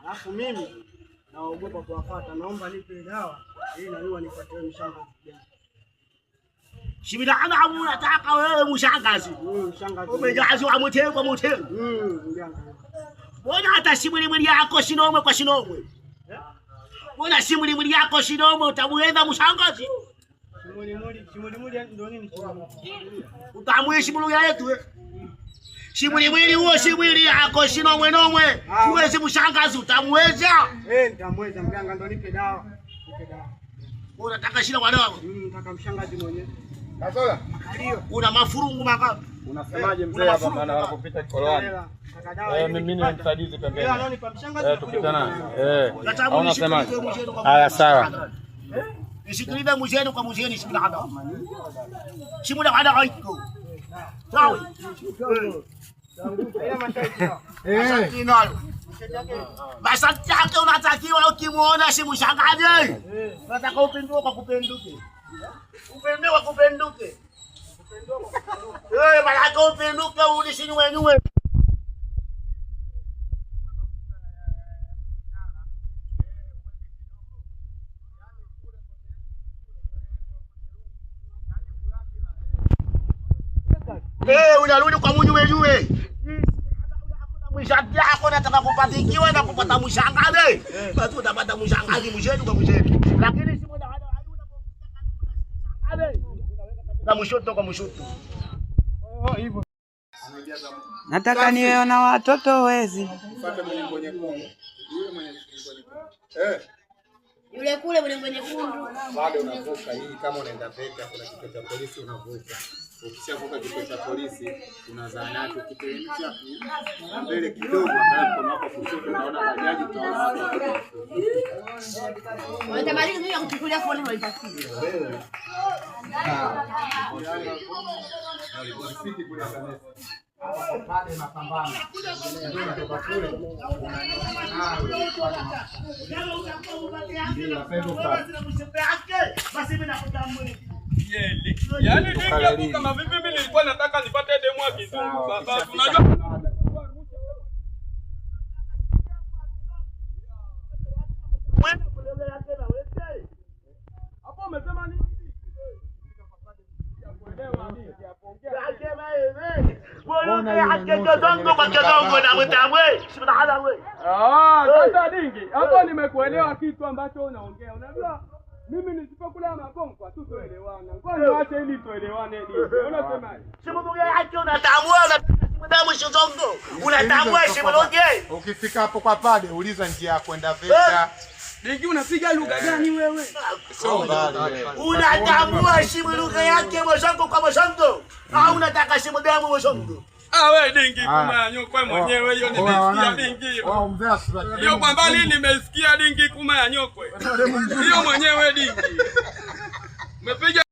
Alafu mimi naogopa kuwafuata. Naomba nipe dawa ili na mimi nifuatie mshangazi kijana. Shibida ana unataka wewe mshangazi. Mshangazi. Umejazi wa mtego mtego. Mjanga. Mbona hata simulimuli yako shinomwe kwa shinomwe? Mbona simulimuli yako shinomwe utamuweza mshangazi? Simulimuli ndio nini shinomwe? Utamwishi muluya yetu. Simulimuli huo simuli yako shinomwe nomwe. Uwezi mshangazi utamuweza? Nitamweza mjanga, ndio nipe dawa. Nipe dawa. Unataka shina kwa dawa? Nataka mshangazi mwenyewe. Kasola. Una mafurungu mangapi? Unasemaje mzee hapa maana wanapopita Kolwani? Mimi ni msaidizi pembeni. Tukutana. Au unasemaje? Haya sawa. Nisikilize mzee kwa mzee nisikilize hada. Simuda hada haiko. Sawa. Nayo. Masharti yake unatakiwa ukimuona si mshangaji. Unataka upendwe kwa kupenduke. Upendwe kwa kupenduke. Malaka upenduke urudi nywe. Unarudi kwa mnywe. Mshati yako nataka kupatikiwa na kupata mshangazi. Basi utapata mshangazi mshetu kwa mshetu. Lakini si muda hada na mshoto kwa mshoto. Hivyo. Nataka niwe na watoto wezi. Mfuate mwenye nyekundu. Yule mwenye nyekundu. Yule kule mwenye nyekundu. Bado unavuka hii kama unaenda peka kuna kituo cha polisi unavuka. Ukishavuka kituo cha polisi unazaanati ukiteremsha mbele kidogo angalia mkono wako kushoto unaona bajaji utaona watu. Unatamani mimi kuchukulia phone unaipatia. Polisi kuna kanisa. Pale mapambano. Kutoka kule yaani dingi kama vipi mimi nilikuwa nataka nipate demo ya kizungu baba unajua hapo umesema nini sasa dingi hapo nimekuelewa kitu ambacho unaongea. Unajua mimi nisipokula magongo tu tuelewana. Ngoja waache ili tuelewane dingi. Unasemaje? Simuge yake unatambua unatambua shizongo. Unatambua simuge. Ukifika hapo kwa pale uliza njia ya kwenda Veta. Dingi unapiga lugha gani wewe? Sio mbali. Unatambua simuge yake mshongo kwa mshongo. Au unataka simuge mshongo? Wewe dingi kuma nyokwe mwenyewe hiyo nimesikia dingi. Wao mzee asira. Hiyo kwa mbali nimesikia dingi kuma ya nyokwe. Hiyo mwenyewe dingi. Umepiga